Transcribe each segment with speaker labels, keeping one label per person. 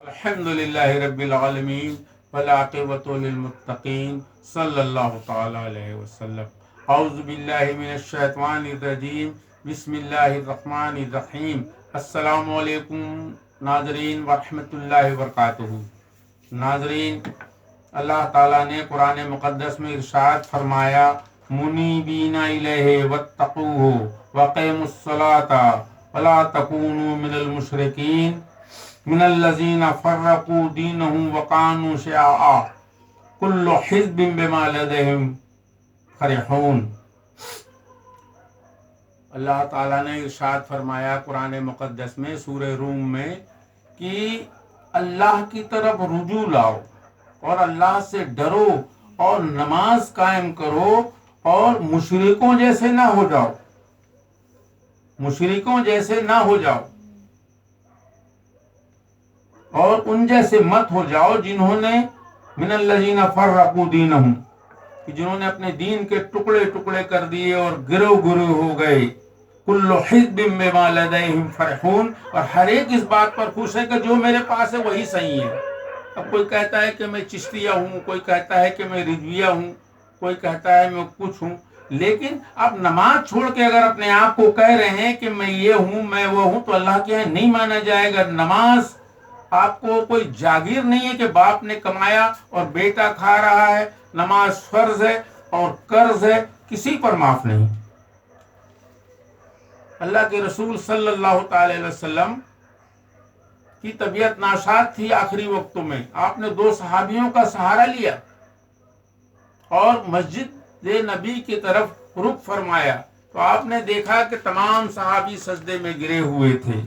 Speaker 1: الحمد للہ رب العالمین والعاقبۃ للمتقین صلی اللہ تعالی علیہ وسلم۔ اعوذ باللہ من الشیطان الرجیم، بسم اللہ الرحمن الرحیم۔ السلام علیکم ناظرین ورحمۃ اللہ وبرکاتہ۔ ناظرین، اللہ تعالیٰ نے قرآن مقدس میں ارشاد فرمایا، منیبین الیہ واتقوہ وقیموا الصلاۃ ولا تکونوا من المشرکین من الذین فرقوا دینہم وکانوا شیعا کل حزب بما لدیہم فرحون۔ اللہ تعالیٰ نے ارشاد فرمایا قرآن مقدس میں سورہ روم میں کہ اللہ کی طرف رجوع لاؤ اور اللہ سے ڈرو اور نماز قائم کرو اور مشرکوں جیسے نہ ہو جاؤ، مشرکوں جیسے نہ ہو جاؤ اور ان جیسے مت ہو جاؤ جنہوں نے من الذین فرقوا دینہم، کہ جنہوں نے اپنے دین کے ٹکڑے ٹکڑے کر دیے اور گروہ گروہ ہو گئے۔ کل حزب بما لدیہم فرحون، اور ہر ایک اس بات پر خوش ہے کہ جو میرے پاس ہے وہی صحیح ہے۔ اب کوئی کہتا ہے کہ میں چشتیہ ہوں، کوئی کہتا ہے کہ میں رضویہ ہوں، کوئی کہتا ہے میں کچھ ہوں، لیکن اب نماز چھوڑ کے اگر اپنے آپ کو کہہ رہے ہیں کہ میں یہ ہوں میں وہ ہوں تو اللہ کے یہاں نہیں مانا جائے گا۔ نماز آپ کو کوئی جاگیر نہیں ہے کہ باپ نے کمایا اور بیٹا کھا رہا ہے۔ نماز فرض ہے اور قرض ہے، کسی پر معاف نہیں۔ اللہ کے رسول صلی اللہ تعالی علیہ وسلم کی طبیعت ناساز تھی آخری وقتوں میں، آپ نے 2 صحابیوں کا سہارا لیا اور مسجد نبی کی طرف رخ فرمایا تو آپ نے دیکھا کہ تمام صحابی سجدے میں گرے ہوئے تھے،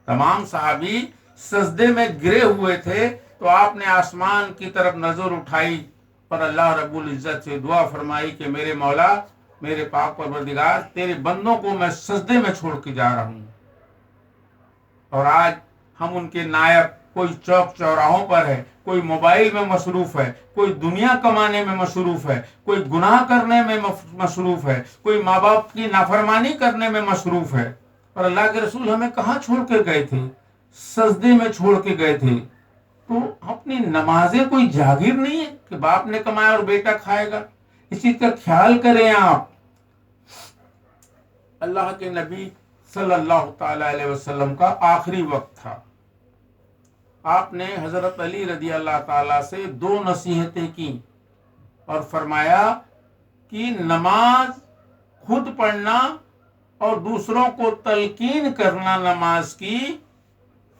Speaker 1: تمام صحابی سجدے میں گرے ہوئے تھے۔ تو آپ نے آسمان کی طرف نظر اٹھائی اور اللہ رب العزت سے دعا فرمائی کہ میرے مولا، میرے پاک پروردگار، تیرے بندوں کو میں سجدے میں چھوڑ کے جا رہا ہوں۔ اور آج ہم ان کے نائب، کوئی چوک چوراہوں پر ہے، کوئی موبائل میں مصروف ہے، کوئی دنیا کمانے میں مصروف ہے، کوئی گناہ کرنے میں مصروف ہے، کوئی ماں باپ کی نافرمانی کرنے میں مصروف ہے۔ اور اللہ کے رسول ہمیں کہاں چھوڑ کے گئے تھے؟ سجدے میں چھوڑ کے گئے تھے۔ تو اپنی نمازیں کوئی جاگیر نہیں ہے کہ باپ نے کمایا اور بیٹا کھائے گا، اس چیز کا خیال کریں آپ۔ اللہ کے نبی صلی اللہ تعالی علیہ وسلم کا آخری وقت تھا، آپ نے حضرت علی رضی اللہ تعالیٰ سے 2 نصیحتیں کی اور فرمایا کہ نماز خود پڑھنا اور دوسروں کو تلقین کرنا نماز کی،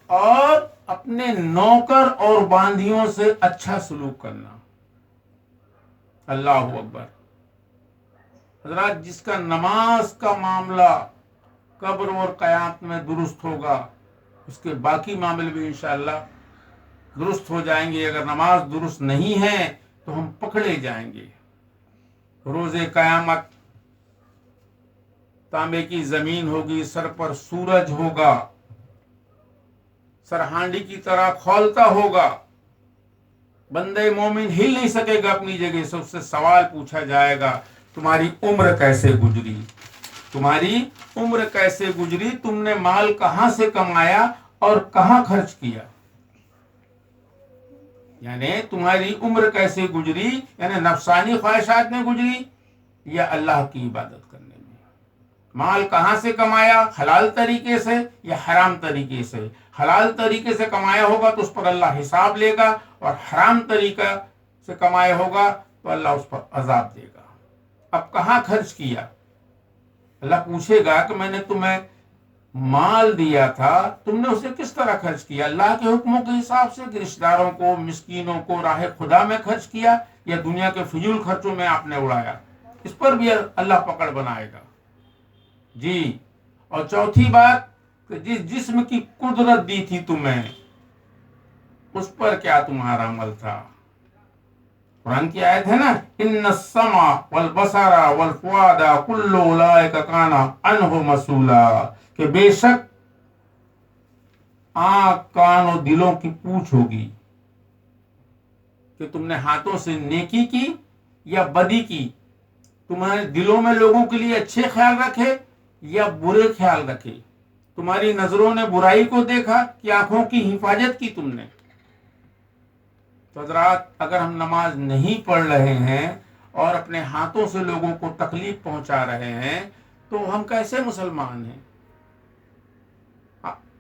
Speaker 1: اور اپنے نوکر اور باندیوں سے اچھا سلوک کرنا۔ اللہ اکبر۔ حضرات، جس کا نماز کا معاملہ قبر اور قیامت میں درست ہوگا، اس کے باقی معاملے بھی انشاءاللہ درست ہو جائیں گے۔ اگر نماز درست نہیں ہے تو ہم پکڑے جائیں گے۔ روز قیامت تانبے کی زمین ہوگی، سر پر سورج ہوگا، سرہانڈی کی طرح کھولتا ہوگا، بندے مومن ہل نہیں سکے گا اپنی جگہ سے۔ اس سے سوال پوچھا جائے گا، تمہاری عمر کیسے گزری؟ تمہاری عمر کیسے گزری؟ تم نے مال کہاں سے کمایا اور کہاں خرچ کیا؟ یعنی تمہاری عمر کیسے گزری، یعنی نفسانی خواہشات میں گزری یا اللہ کی عبادت کرنے میں؟ مال کہاں سے کمایا، حلال طریقے سے یا حرام طریقے سے؟ حلال طریقے سے کمایا ہوگا تو اس پر اللہ حساب لے گا، اور حرام طریقہ سے کمایا ہوگا تو اللہ اس پر عذاب دے گا۔ اب کہاں خرچ کیا؟ اللہ پوچھے گا کہ میں نے تمہیں مال دیا تھا، تم نے اسے کس طرح خرچ کیا؟ اللہ کے حکموں کے حساب سے کہ رشتہ داروں کو، مسکینوں کو راہ خدا میں خرچ کیا، یا دنیا کے فضول خرچوں میں آپ نے اڑایا؟ اس پر بھی اللہ پکڑ بنائے گا۔ جی، اور چوتھی بات کہ جس جسم کی قدرت دی تھی تمہیں، اس پر کیا تمہارا عمل تھا؟ قرآن کی آیت ہے نا، ان السمع والبصر والفؤاد کل اولئک کان عنہ مسئولا، کہ بے شک آنکھ، کان اور دلوں کی پوچھ ہوگی کہ تم نے ہاتھوں سے نیکی کی یا بدی کی، تمہارے دلوں میں لوگوں کے لیے اچھے خیال رکھے یا برے خیال رکھے، تمہاری نظروں نے برائی کو دیکھا کہ آنکھوں کی حفاظت کی تم نے۔ تو حضرات اگر ہم نماز نہیں پڑھ رہے ہیں اور اپنے ہاتھوں سے لوگوں کو تکلیف پہنچا رہے ہیں تو ہم کیسے مسلمان ہیں؟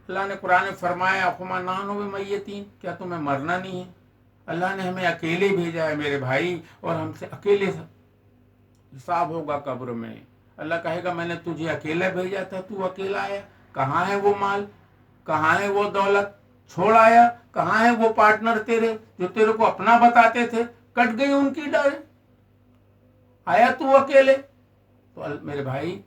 Speaker 1: اللہ نے قرآن میں فرمایا اقما نانو بمیتین، کیا تمہیں مرنا نہیں ہے؟ اللہ نے ہمیں اکیلے بھیجا ہے میرے بھائی، اور ہم سے اکیلے حساب ہوگا قبر میں۔ اللہ کہے گا میں نے تجھے اکیلا بھیجا تھا، تو اکیلا آیا، کہاں ہے وہ مال، کہاں ہے وہ دولت چھوڑ آیا، کہاں ہے وہ پارٹنر تیرے جو تیرے کو اپنا بتاتے تھے، کٹ گئی ان کی ڈاریں، آیا تو اکیلے۔ تو میرے بھائی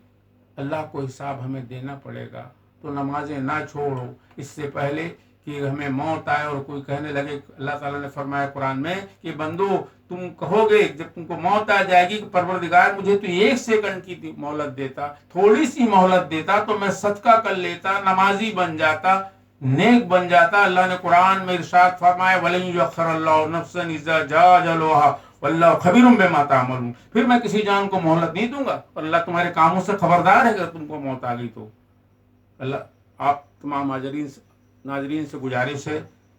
Speaker 1: اللہ کو حساب ہمیں دینا پڑے گا، تو نمازیں نہ چھوڑو اس سے پہلے کہ ہمیں موت آئے اور کوئی کہنے لگے۔ اللہ تعالیٰ نے فرمایا قرآن میں کہ بندو تم کہو گے جب تم کو موت آ جائے گی کہ پروردگار مجھے تو 1 سیکنڈ کی مہلت دیتا، تھوڑی سی مہلت دیتا تو میں صدقہ کر لیتا، نمازی بن جاتا، نیک بن جاتا۔ اللہ نے قرآن میں ارشاد فرمایا وَلَن يُؤَخِّرَ اللَّهُ نَفْسًا إِذَا جَاءَ أَجَلُهَا وَاللَّهُ خَبِيرٌ بِمَا تَعْمَلُونَ، پھر میں کسی جان کو مہلت نہیں دوں گا، اور اللہ تمہارے کاموں سے خبردار ہے اگر تم کو موت آ گئی تو۔ اللہ آپ تمام ناظرین سے گزارش ہے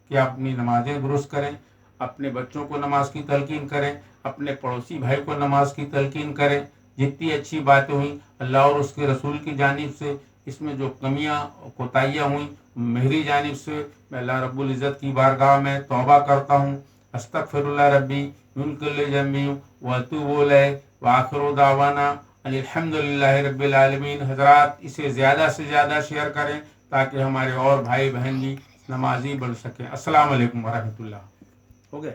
Speaker 1: کہ آپ اپنی نمازیں درست کریں، اپنے بچوں کو نماز کی تلقین کریں، اپنے پڑوسی بھائی کو نماز کی تلقین کریں۔ جتنی اچھی باتیں ہوئیں اللہ اور اس کے رسول کی جانب سے، اس میں جو کمیاں کوتاہیاں ہوئیں میری جانب سے، میں اللہ رب العزت کی بارگاہ میں توبہ کرتا ہوں۔ استغفر اللہ ربی من کل ذنب واتوب الیہ وآخر دعوانا الحمد للہ رب العالمین۔ حضرات اسے زیادہ سے زیادہ شیئر کریں تاکہ ہمارے اور بھائی بہن بھی نمازی بن سکیں۔ السلام علیکم ورحمۃ اللہ۔ ہو گیا؟